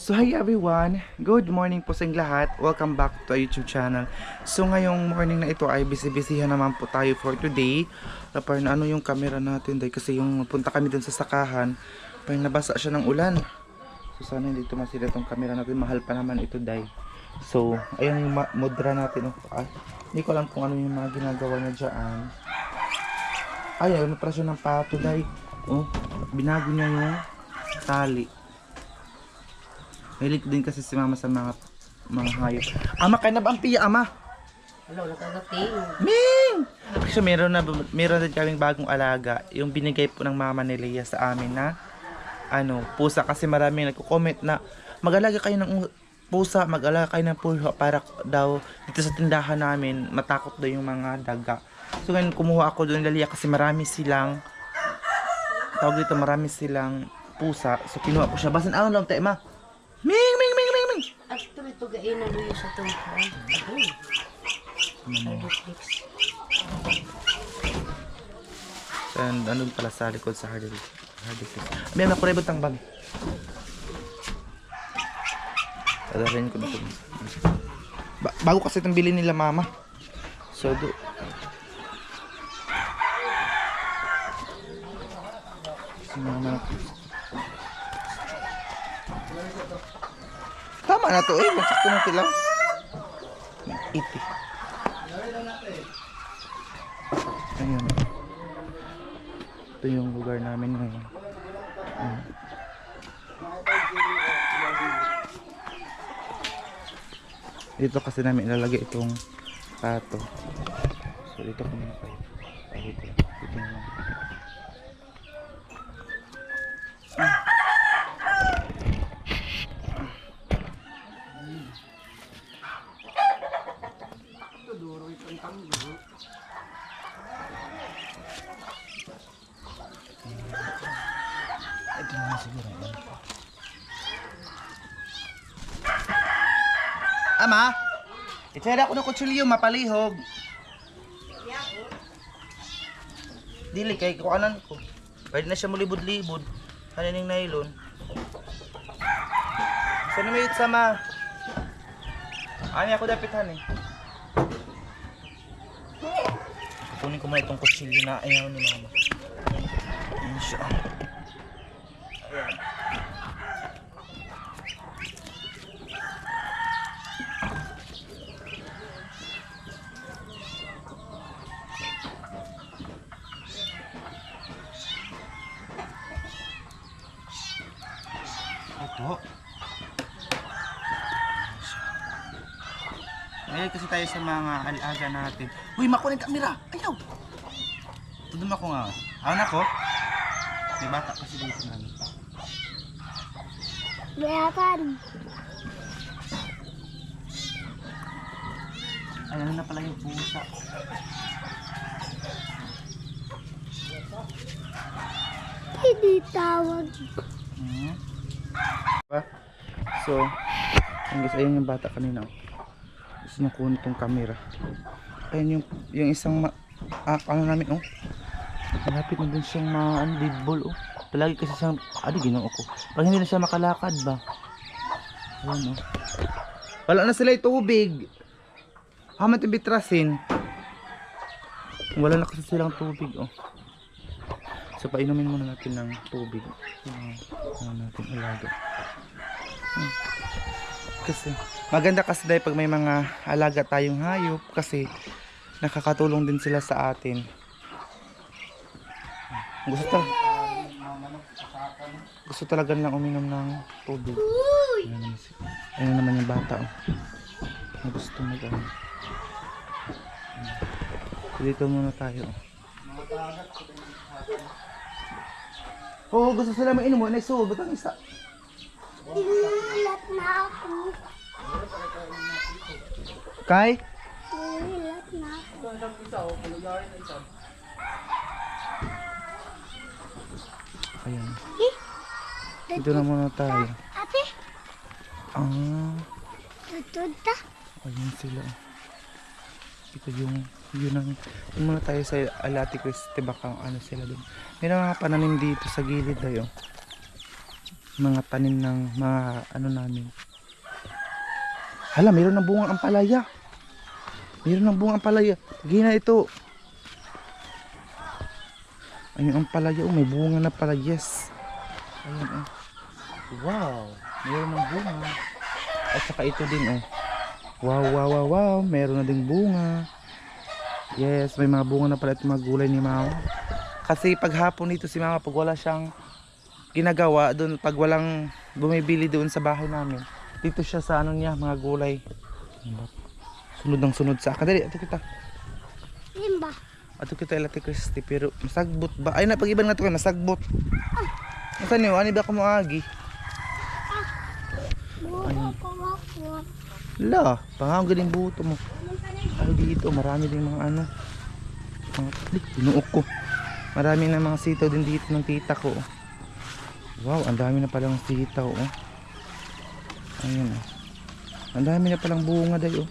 So hi everyone, good morning po sa inyong lahat. Welcome back to our YouTube channel. So ngayong morning na ito ay busy-busyhan naman po tayo for today. Parang ano yung camera natin dahil kasi yung punta kami dun sa sakahan, parang nabasa siya ng ulan. So sana hindi tumasira tong camera natin, mahal pa naman ito dahil. So ayan yung mudra natin. Hindi ko alam kung ano yung mga ginagawa niya dyan. Ay, ano pa siya ng pato dahil. Oh, binago niya yung tali. Mahilig din kasi si mama sa mga hayop. Ama, kaya na ba ang piya, ama? Hello, nakagating. Ming! So, meron din kaming bagong alaga. Yung binigay po ng mama ni Leia sa amin na pusa. Kasi maraming nagko-comment na mag-alaga kayo ng pusa, mag-alaga kayo ng pusa para daw dito sa tindahan namin matakot daw yung mga daga. So, ngayon kumuha ako doon Leia kasi marami silang pusa. So, kinuha ko siya. Basin lang tayo, ma. Ming! Actually, ito gainan mo yung sa tungkol. And ano pala sa likod sa hard disk. May ako rin butang bag. Tadalhin ko na ito. Bago kasi itong bilhin nila mama. So tama na to magsakto na sila. Iti. Ayun. Ito yung lugar namin ngayon. Dito kasi namin ilalagay itong pato. So dito kami dito naman. Ito na siguro. Ama, itira ako ng kutsilyo, mapalihog. Dili kay kuanan ko. Pwede na siya mulibod-libod. Kanining nylon. Sana may sama. Ani ako dapitan eh. Kunin ko muna itong kutsilyo na ayaw ni mama. Ayan siya. Ayan. Ito. Ngayon kasi tayo sa mga alaga natin. Uy, makunin kamera! Ayaw! Tudum ako nga. Awan ako. May bata kasi dito namin. Bayatan. Ayan na pala yung pusa. Hindi tawag. So, ayun yung bata kanina. Gusto niya kunin itong camera. Ayun yung isang ano namin malapit na din siyang deadball palagi kasi siyang ginoo ko pag hindi na siya makalakad ba ayun wala na sila tubig haman itong bitrasin wala na kasi silang tubig so painumin muna natin ng tubig natin alaga kasi maganda kasi dahil pag may mga alaga tayong hayop kasi nakakatulong din sila sa atin. Gusto talaga lang uminom ng tubig. Ayun naman yung bata gusto mo dito muna tayo gusto sila mainom mo so ba't ang isa Nilat na ako. Kay? Nilat na ako. Ayan. Dito na muna tayo. Ate, tutod ta. Ayan sila. Ito yun ang muna tayo sa Alati Cristi baka sila dun. May mga pananim dito sa gilid tayo. mga tanim ng mga ano namin. Hala, mayroon ng bungang ampalaya. Mayroon ng bungang ampalaya. Gina ito. Ayun ang ampalaya. Oh, may bunga na pala. Yes. Ayun oh. Wow. Mayroon ng bunga. At saka ito din oh. Wow, wow, wow, wow. Mayroon na ding bunga. Yes, may mga bunga na pala itong mga gulay ni mama. Kasi paghapon dito si mama, pag wala siyang ginagawa doon, pag walang bumibili doon sa bahay namin, dito siya sa ano niya, mga gulay. Sunod ng sunod sa akin. Dali, ato kita. Limba. Ato kita ilati Christy, pero masagbot ba? Ay na, pag-ibang na ito kayo, masagbot. Masan niyo, ano ba ako maagi? Buko. La, pangawag galing buto mo. Ay dito, marami din mga ano. Mga tinuok ko. Marami na mga sitaw din dito ng tita ko. Wow, ang dami na palang sitaw oh. Ayun oh. Ang dami na palang bunga dayo.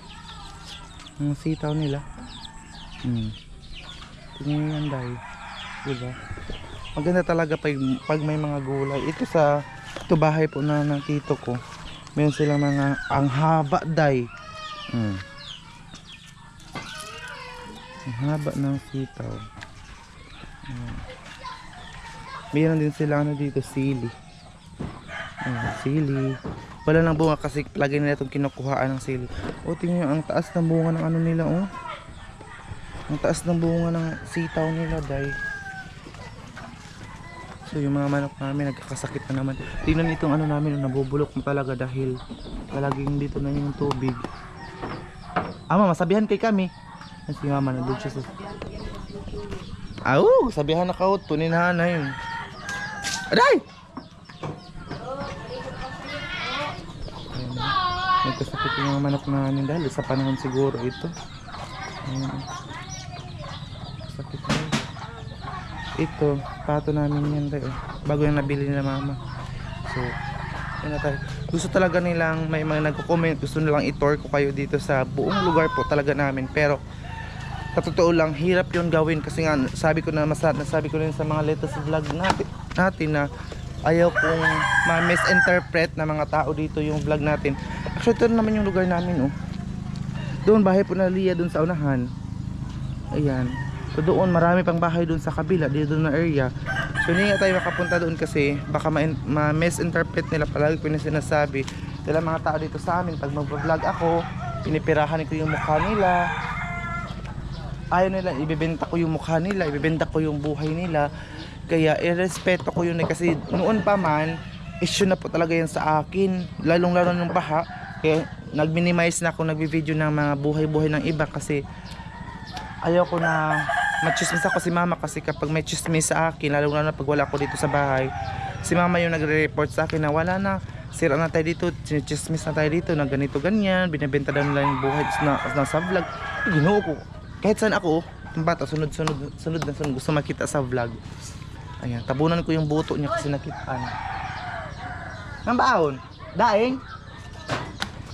Ang sitaw nila. Tingnan yan dayo. Diba? Maganda talaga pag may mga gulay. Ito bahay po na ng tito ko. Meron silang mga ang haba day. Ang haba ng sitaw. Meron din sila ano dito, sili. Sili. Wala nang bunga kasi lagi nila itong kinukuhaan ng sili. O tingnan nyo, ang taas ng bunga ng ano nila oh. Ang taas ng bunga ng sitaw nila day. So yung mga manok namin nagkakasakit na naman. Tingnan itong ano namin, nabubulok mo talaga dahil palaging dito na yung tubig. Ama, masabihan kay kami. Si mama nandun siya sa... sabihan na kaut, tunin na yun. Aday! Nagkasakit yung mga manok namin dahil sa panahon siguro ito. Sakit na yun. Ito, pato namin yan tayo. Bago yung nabili nila mama. So, yun na tayo. Gusto talaga nilang, may mga nagko-comment, gusto nilang i-tour ko kayo dito sa buong lugar po talaga namin. Pero, sa totoo lang, hirap yun gawin. Kasi nga, nasabi ko rin sa mga latest vlog natin na ayaw kong ma-misinterpret na mga tao dito yung vlog natin. Actually, ito naman yung lugar namin, oh. Doon, bahay po na Lia, doon sa unahan. Ayan. So doon marami pang bahay doon sa kabila, dito na area. So hindi nga tayo makapunta doon kasi baka ma-misinterpret nila. Palagi ko na sinasabi nila mga tao dito sa amin, pag mag-vlog ako, pinipirahan ko yung mukha nila. Ayaw nila, ibebenta ko yung mukha nila, ibebenta ko yung buhay nila. Kaya irespeto ko yun kasi noon pa man, issue na po talaga yan sa akin. Lalong-lalo ng baha. Kaya nag-minimize na ako, nagbi-video ng mga buhay-buhay ng iba kasi ayaw ko na machismis ako si mama kasi kapag may chismis sa akin, lalo na pag wala ako dito sa bahay, si mama yung nagre-report sa akin na wala na, sira na tayo dito, chismis na tayo dito, na ganito ganyan, binibenta daw nila yung buhay na sa vlog. Ginoo ko, kahit saan ako, yung bata, sunod gusto makita sa vlog. Ayan, tabunan ko yung buto niya kasi nakitaan. Ang baon, daing.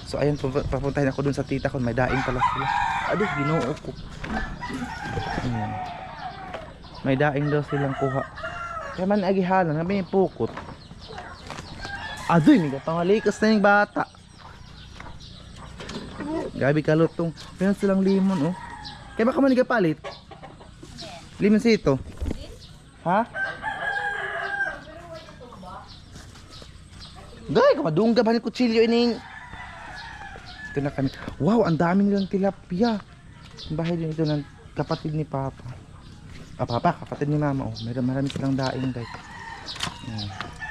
So ayan, papuntahin ako dun sa tita ko, may daing pala sila. Aduh, ginoo ko. Ayan. May daing daw silang kuha. Kaya man agihalan, kami yung pukot. Aduh, may pangalikas na yung bata. Gabi kalutong. Meron silang limon, oh. Kaya baka man igapalit? Limon sito. Ha? Gay, kamadungga ba ni kutsilyo ining? Ito na kami. Wow, ang dami nilang tilapia. Ang bahay din ito ng kapatid ni Papa. Kapatid ni Mama. Oh, marami silang daing guys.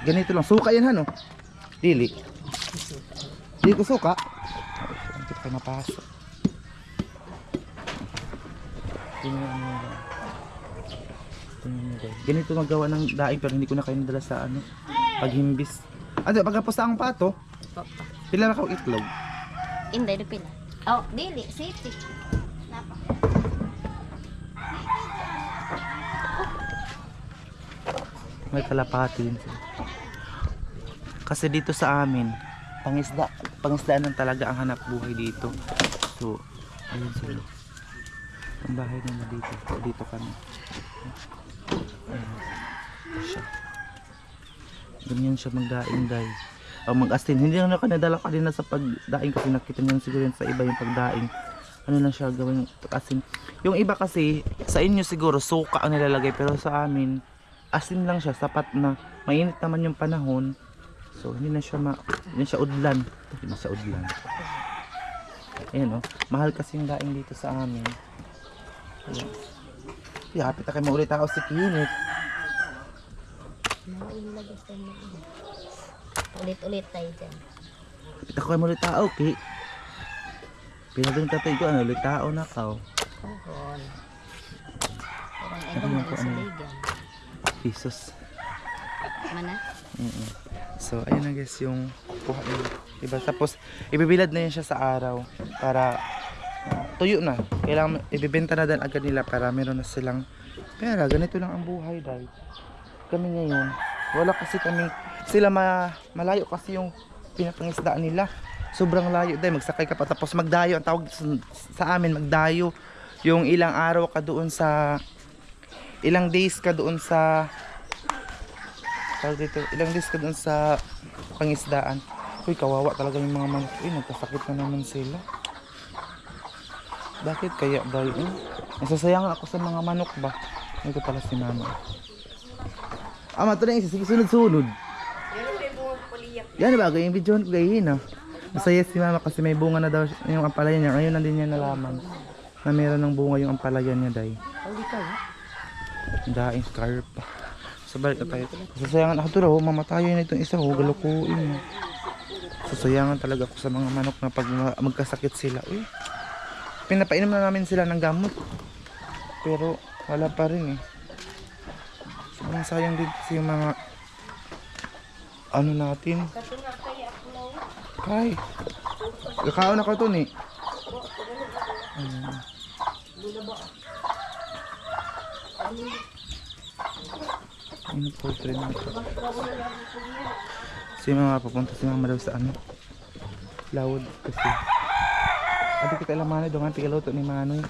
Ganito lang. Suka yan ano? Dili. Dili ko suka. Hindi ko mapasok. Ganito magawa ng daing pero hindi ko na kayo nadala sa ano. Paghimbis. Ano, pagkapos sa ang pato? Pila na kang itlog? Inday, pila. Oh, dili, city. Napa. May kalapati din sila. Kasi dito sa amin, pangisdaan talaga ang hanap buhay dito. So, ayun sila. Ang bahay nila dito. Dito kami. Ayun. Siya. Ganyan siya magdaing day. Mag-asin. Hindi na kanadala kanina sa pagdaing kasi nakita niyo siguro yan sa iba yung pagdaing. Ano lang siya gawin asin. Yung iba kasi sa inyo siguro suka ang nilalagay pero sa amin asin lang siya sapat na mainit naman yung panahon. So hindi na siya udlan. Hindi na siya udlan. Ayan mahal kasi yung daing dito sa amin. Ayan. Yapit na kayo maulit ako si Kinit. Ulit-ulit tayo dyan. Yapit ako kayo maulit ako, okay? Pinagong tatay ko, ulit tao na ka. Kuhon. Parang Ano ibang yung kung ano? nagsuligan. Jesus. Mana? So, ayun na guys yung kuha nila. Diba? Tapos, ibibilad na yun siya sa araw para tuyo na. Kailangan ibibenta na din agad nila para meron na silang pera. Ganito lang ang buhay dahil kami ngayon. Wala kasi kami, sila malayo kasi yung pinapangisdaan nila. Sobrang layo dahil magsakay ka pa tapos magdayo. Ang tawag sa amin magdayo. Yung ilang araw ka doon sa, ilang days ka doon sa, ilang days ka doon sa pangisdaan. Uy, kawawa talaga yung mga manok. Uy, nagkasakit na naman sila. Bakit kaya dahil? Nasasayangan ako sa mga manok ba? Ito pala si mama. Ito na yung sige sunod-sunod. Yan ba? Yung video ko gayin Masaya si mama kasi may bunga na daw yung ampalaya niya. Ngayon na din niya nalaman na meron ng bunga yung ampalaya niya dahil. Daing scarpa. So balik na tayo. Sasayangan ako to mamatayin na itong isa galukuin. Sasayangan talaga ako sa mga manok na pag magkasakit sila. Uy, pinapainom na namin sila ng gamot. Pero wala pa rin sobrang sayang din kasi yung mga ano natin. Kay kakaon ako to ni. Ano po tren na ito? Si mama papunta si mama daw sa ano? Lawod kasi. Adi kita lang Manoy doon ang pigaluto ni Manoy.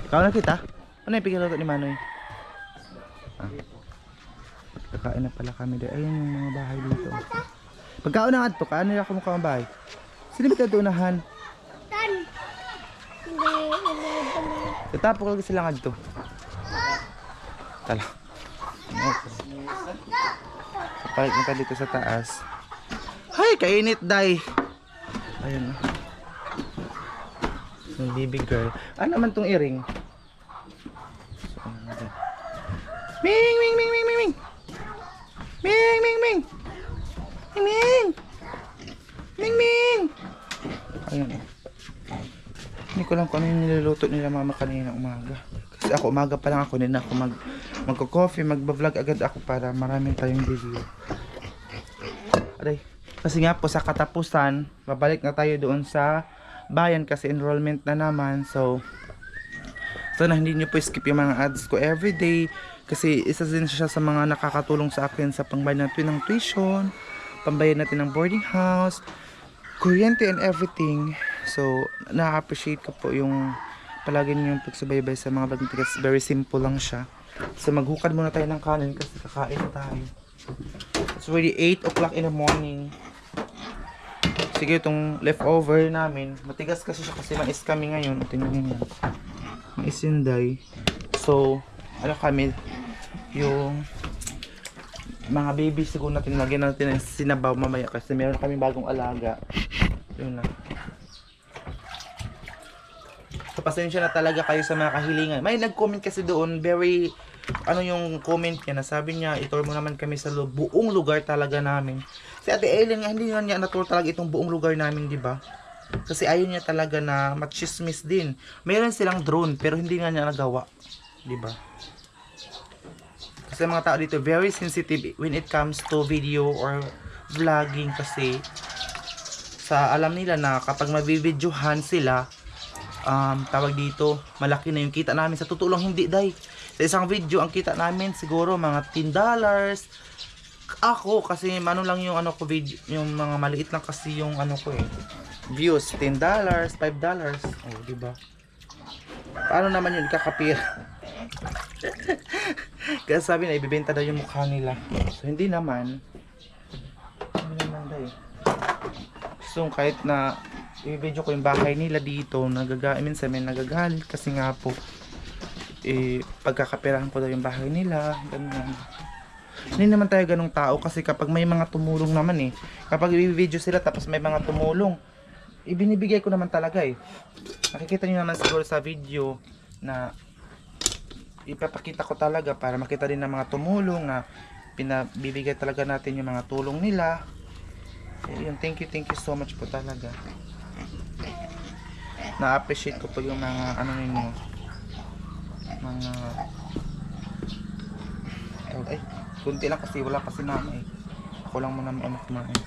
Kakaon na kita? Ano yung pigaluto ni Manoy? Kakain na pala kami doon. Ayan yung mga bahay dito. Pagkaon na nga ito, kaan nila kung mukhang bahay. Sino ba ito unahan? Tan. Hindi. Itapo ko sila nga dito. Tala. Palit na tayo dito sa taas. Hay, kainit day. Ayun yung baby girl. Ano naman tong earring? So, ano natin? Ming, ming, ming, ming, ming, ming. Ming, ming, ming. Ming, ming. Ming, ming. Ayun Hindi ko lang kung ano yung niluluto nila mama kanina umaga. Kasi ako umaga pa lang ako din ako magko-coffee, magba-vlog agad ako para maraming tayong video. Aray. Kasi nga po sa katapusan, babalik na tayo doon sa bayan kasi enrollment na naman. So sana hindi nyo po skip yung mga ads ko everyday. Kasi isa din siya sa mga nakakatulong sa akin sa pangbayad natin ng tuition, pambayad natin ng boarding house, kuryente and everything. So na-appreciate ko po yung palagi nyo yung pagsubaybay sa mga vlog natin kasi very simple lang siya. So maghukad muna tayo ng kanin kasi kakain na tayo. It's already 8 o'clock in the morning. Sige itong leftover namin. Matigas kasi siya kasi mais kami ngayon. Tingnan nyo yan. Mais yun day. So ano kami yung mga baby siguro natin lagyan natin ng sinabaw mamaya kasi meron kami bagong alaga. Yun na. So pasensya na talaga kayo sa mga kahilingan. May nag-comment kasi doon, very ano yung comment niya, na sabi niya itour mo naman kami sa buong lugar talaga namin. Si Ate Ellen nga hindi niya na-tour talaga itong buong lugar namin, di ba? Kasi ayaw niya talaga na machismis din. Meron silang drone pero hindi nga niya nagawa, di ba? Kasi mga tao dito very sensitive when it comes to video or vlogging kasi sa alam nila na kapag mabibidyohan sila tawag dito, malaki na yung kita namin. Sa totoo lang hindi day. Sa isang video ang kita namin siguro mga $10. Ako kasi ano lang yung ano ko video, yung mga maliit lang kasi yung ano ko views, $10, $5. Oh, di ba? Paano naman yun kakapira? Kaya sabi na ibibenta daw yung mukha nila. So hindi naman. Hindi naman dahil. So kahit na i-video ko yung bahay nila dito, minsan may nagagalit kasi nga po pagkakapirahan ko daw yung bahay nila, ganyan. Hindi naman tayo ganong tao kasi kapag may mga tumulong naman kapag i-video sila tapos may mga tumulong, ibinibigay ko naman talaga Nakikita niyo naman siguro sa video na ipapakita ko talaga para makita din ng mga tumulong na pinabibigay talaga natin yung mga tulong nila. Yun, thank you so much po talaga. Na-appreciate ko po yung mga ano ninyo, mga kunti lang kasi wala kasi mama ako lang muna kumain.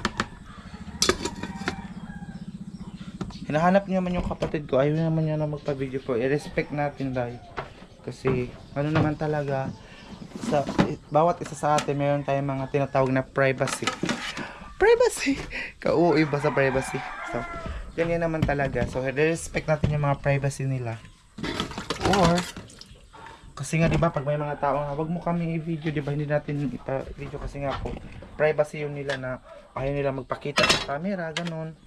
Hinahanap niyo naman yung kapatid ko, ayaw naman niya na magpa-video po, i-respect natin dahil kasi ano naman talaga sa bawat isa sa atin meron tayong mga tinatawag na privacy kauuwi ba sa privacy, so ganyan naman talaga, so i-respect natin yung mga privacy nila. Or kasi nga diba pag may mga tao na wag mo kami i-video, diba hindi natin ipa-video kasi nga po privacy yun nila na ayaw nila magpakita sa camera, ganun.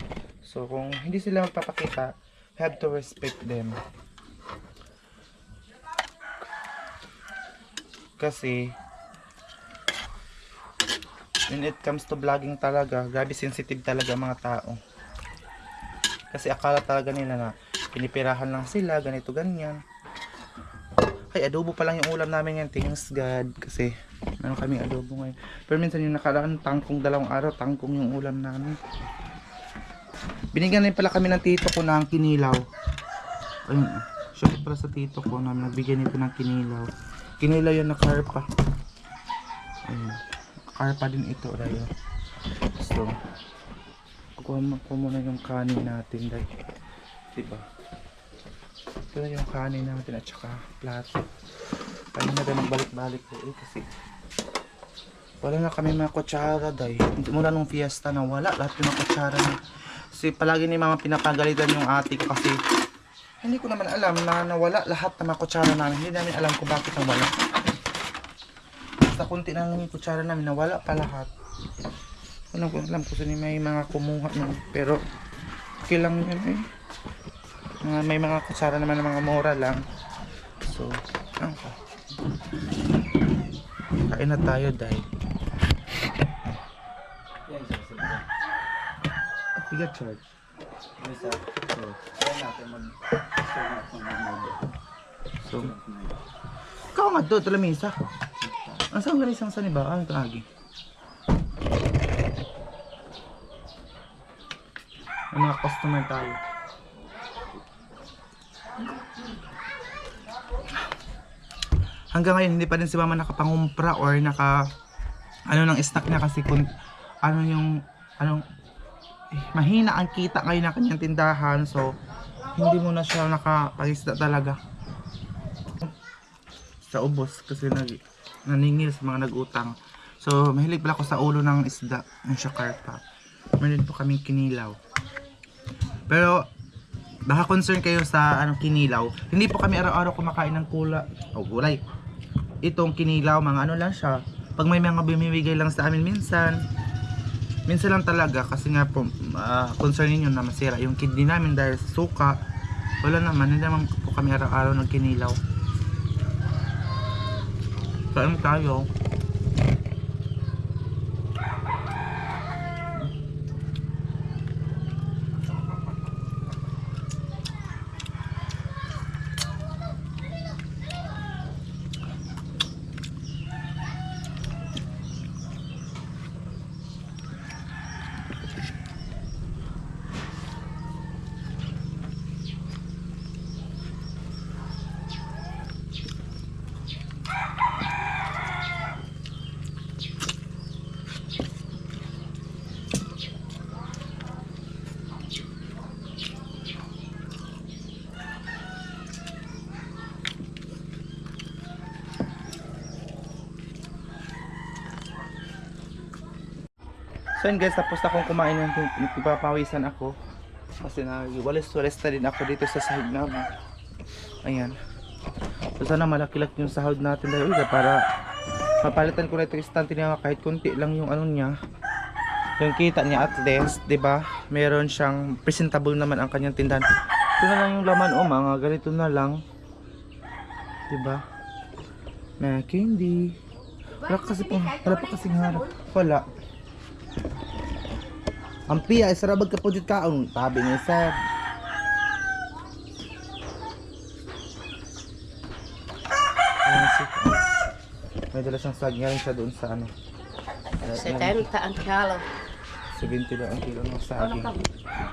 So kung hindi sila magpapakita, have to respect them. Kasi when it comes to vlogging talaga, grabe sensitive talaga mga tao. Kasi akala talaga nila na pinipirahan lang sila, ganito ganyan. Ay, adobo pa lang yung ulam namin ngayon, thanks God. Kasi meron kaming adobo ngayon. Pero minsan yung nakaraan, tangkong 2 araw, tangkong yung ulam namin. Binigyan rin pala kami ng tito ko ng kinilaw. Ayun, shout pala sa tito ko namin, nagbigyan nito ng kinilaw. Kinilaw yun na karpa. Ayun, karpa din ito, dahil. So, kukuha ko muna yung kanin natin, dahil. Diba? Ito na yung kanin natin at saka plato. Kaya na din magbalik-balik po kasi wala na kami mga kutsara dahil mula nung fiesta na wala lahat yung mga kutsara na. Kasi palagi ni mama pinapagalitan yung ate ko kasi hindi ko naman alam na nawala lahat ng mga kutsara namin. Hindi namin alam kung bakit nawala. Basta kunti na lang yung kutsara namin, nawala pa lahat. Alam ko saan may mga kumuha nun, pero okay lang yun may mga kutsara naman ng mga mura lang. So, kain na tayo dahil bigat charge. So, ikaw nga doon, talamisa. Ang saan galing isang saan ba? Ano ito agi? May mga customer tayo. Hanggang ngayon hindi pa rin si mama nakapangumpra or ng stock niya kasi kung mahina ang kita ngayon ng kanyang tindahan, so hindi mo na siya nakapag-isda talaga sa ubos kasi naningil sa mga nag-utang. So mahilig pala ako sa ulo ng isda ng shakarpa. Meron po kaming kinilaw, pero baka concern kayo sa kinilaw. Hindi po kami araw-araw kumakain ng gulay. Itong kinilaw, mga ano lang siya. Pag may mga bumibigay lang sa amin minsan lang talaga kasi nga po concern ninyo na masira yung kidney namin dahil sa suka. Wala naman, hindi naman po kami araw-araw nagkinilaw. Kain tayo. So yun guys, tapos na akong kumain ng ipapawisan ako kasi walis-walis na din ako dito sa sahod namin. Ayan. So sana malaki-laki yung sahod natin dahil para Papalitan ko na ito istante niya kahit konti lang yung ano niya. Yung kita niya at least, 'di ba? Meron siyang presentable naman ang kanyang tindahan. Ito na lang yung laman mga ganito na lang. 'Di ba? Na candy. Wala pa kasi harap. Wala. Ang piya ay sarabag ka po dito kaon. Tabi nga sad. Ayan si. May dala siyang saging rin siya doon sa ano. 70 ang kilo. 70 daw ang kilo ng saging.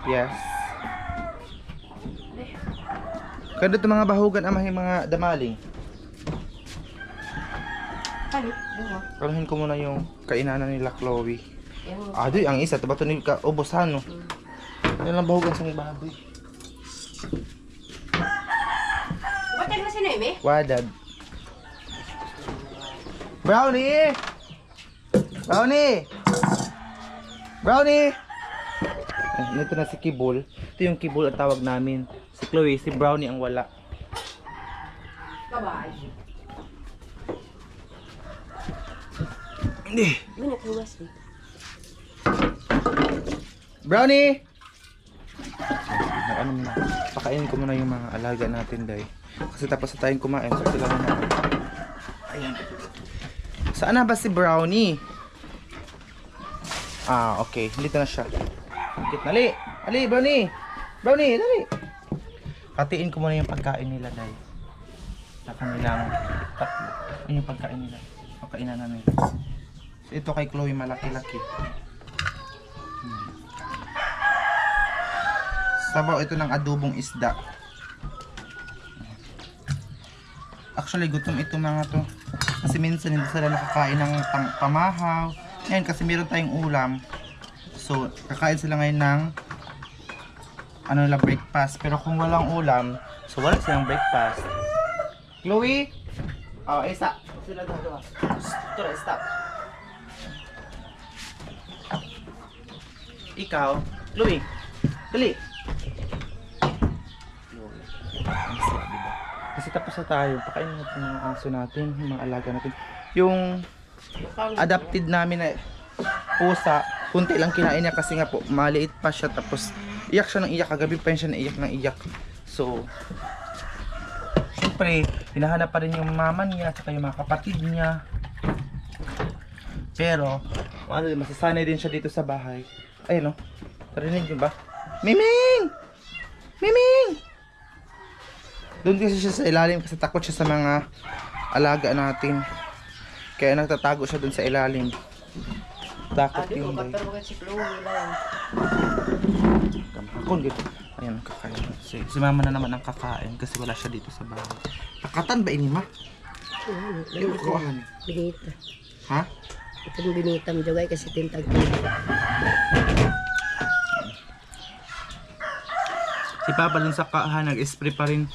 Yes. Kaya dito mga bahugan amahin mga damaling. Kalahin ko muna yung kainanan nila Chloe. Doy, ang isa, tabato ni ka ubosan no. Yan lang bahugan sa baboy. Bakit mo sinimi? Wadad. Brownie! Brownie! Brownie! Ay, ito na si Kibol. Ito yung Kibol ang tawag namin. Si Chloe, si Brownie ang wala. Bye-bye. Hindi. Ano kuwas eh? Brownie! Ano muna? Pakainin ko muna yung mga alaga natin, day. Kasi tapos na tayong kumain, so sila na. Ayan. Saan na ba si Brownie? Okay. Dito na siya. Dali! Ali, Brownie! Brownie, dali! Hatiin ko muna yung pagkain nila, day. Sa kanilang tatlo. Yun yung pagkain nila. Pagkainan namin. So, ito kay Chloe malaki-laki. Sabaw ito ng adobong isda. Actually, gutom ito mga to. Kasi minsan hindi sila nakakain ng pamahaw. Ngayon kasi meron tayong ulam. So, kakain sila ngayon ng breakfast. Pero kung walang ulam, so wala silang breakfast. Chloe? Isa. Sila doon. Stop. Ikaw? Chloe? Dali! Kasi tapos na tayo, pakainin natin yung mga aso natin, yung mga alaga natin. Yung adopted namin na pusa, kunti lang kinain niya kasi nga po, maliit pa siya. Tapos iyak siya ng iyak, kagabi pa siya naiyak ng iyak. So, syempre, hinahanap pa rin yung mama niya, at yung mga kapatid niya. Pero, masasanay din siya dito sa bahay. Ayun o, narinig niyo ba? Miming! Miming! Doon kasi siya sa ilalim kasi takot siya sa mga alaga natin. Kaya nagtatago siya doon sa ilalim. Takot yung day. Si Chloe lang. Kamakon gitu. Ayan, kakain. Si mama na naman ang kakain kasi wala siya dito sa bahay. Takatan ba ini ma? Yung kukuhan. Binita. Ha? Ito yung binita mo jagay kasi tintag. Si Papa dun sa kahan nag-spray pa rin.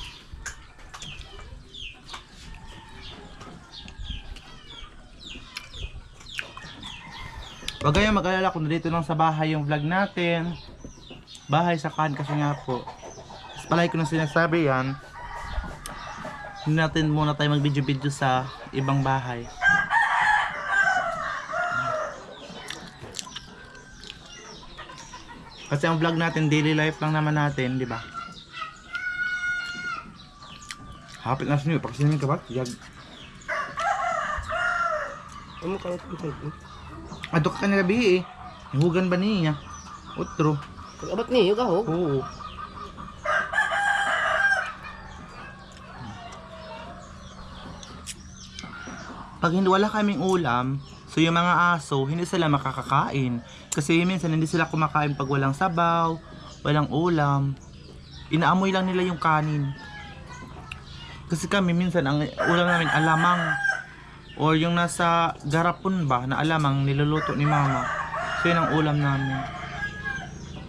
Huwag kayong mag-alala kung dito lang sa bahay yung vlog natin. Bahay sa kahan kasi nga po. Palagi ko na sinasabi yan. Hindi natin muna tayo mag-video-video sa ibang bahay. Kasi ang vlog natin, daily life lang naman natin, di ba? Hapit na sa inyo, pakisinin ka ba? Yag. Ano ka ito? Ato ka kanila bihi eh. Hugan ba niya? Utro. Pag-abat niyo ka ho? Oo. Pag hindi wala kaming ulam, so yung mga aso, hindi sila makakakain. Kasi minsan hindi sila kumakain pag walang sabaw, walang ulam. Inaamoy lang nila yung kanin. Kasi kami minsan ang ulam namin alamang. Or yung nasa garapon ba na alamang niluluto ni mama. So yun ang ulam namin.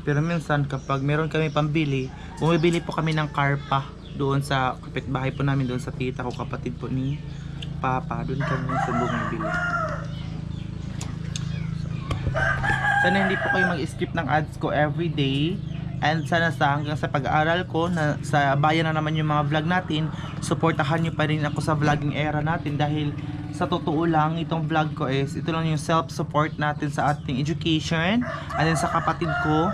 Pero minsan kapag meron kami pambili, bumibili po kami ng karpa doon sa kapitbahay po namin, doon sa tita ko, kapatid po ni Papa. Doon kami sa bumibili. Sana hindi po kayo mag-skip ng ads ko everyday. And sana hanggang sa pag-aaral ko na sa bayan na naman yung mga vlog natin, supportahan nyo pa rin ako sa vlogging era natin dahil sa totoo lang, itong vlog ko is, ito lang yung self-support natin sa ating education, and then sa kapatid ko.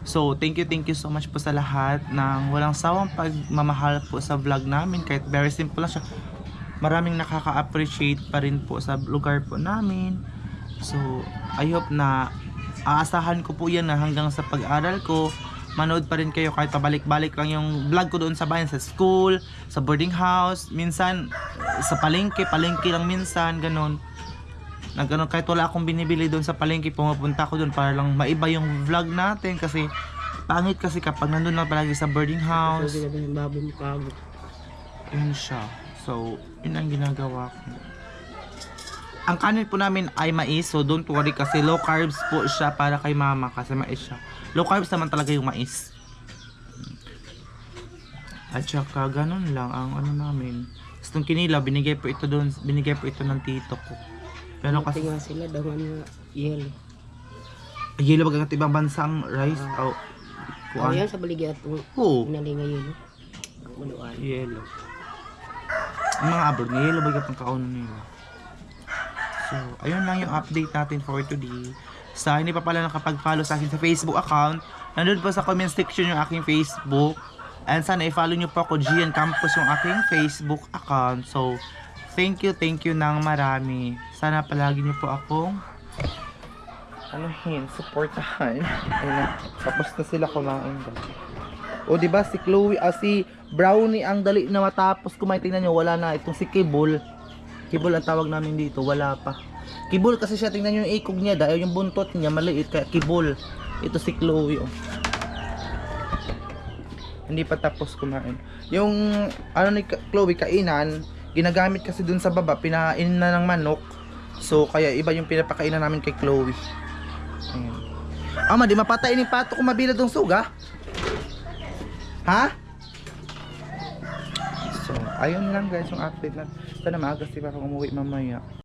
So, thank you so much po sa lahat ng walang sawang pagmamahal po sa vlog namin. Kahit very simple lang siya. Maraming nakaka-appreciate pa rin po sa lugar po namin. So, I hope na aasahan ko po yan na hanggang sa pag-aral ko, manood pa rin kayo kahit pabalik-balik lang yung vlog ko doon sa bayan, sa school, sa boarding house, minsan sa palengke lang minsan, ganun. Nagano kahit wala akong binibili doon sa palengke, pumupunta ako doon para lang maiba yung vlog natin kasi pangit kasi kapag nandun lang palagi sa boarding house. Yun siya. So, yun ang ginagawa ko. Ang kanin po namin ay mais, so don't worry kasi low carbs po siya para kay mama kasi mais siya. Low carbs naman talaga yung mais. At saka ganun lang ang ano namin. Itong kinila, binigay po ito ng tito ko. Pero kasi nga sila daw nga yelo. yelo bagang ibang bansang rice o Ano kuan. yan sa baligya at Oo, inalinga yelo. Ang uluan. yelo. Ang mga abroad nga yelo bagang pangkaunan nila. So, ayun lang yung update natin for today. Sa hindi pa pala nakapag-follow sa akin sa Facebook account, nandun po sa comment section yung aking Facebook. And sana i-follow nyo po ako, Gian Campos, yung aking Facebook account. So, thank you ng marami. Sana palagi nyo po akong supportahan. Ayun, tapos na sila kumain. O diba si Chloe, si Brownie ang dali na matapos kumain. Tingnan nyo, wala na. Itong si Kibol. Kibol ang tawag namin dito, wala pa. Kibol kasi siya, tingnan nyo yung ikog niya. Dahil yung buntot niya maliit, kaya Kibol. Ito si Chloe, oh. Hindi pa tapos kumain. Yung ano ni Chloe, kainan, ginagamit kasi dun sa baba, pinain na ng manok. So, kaya iba yung pinapakainan namin kay Chloe. Ayan. Ama, di mapatay ni pato kung mabilad ng suga? Ha? So, ayun lang guys yung update na. Sana maaga si Papa umuwi mamaya.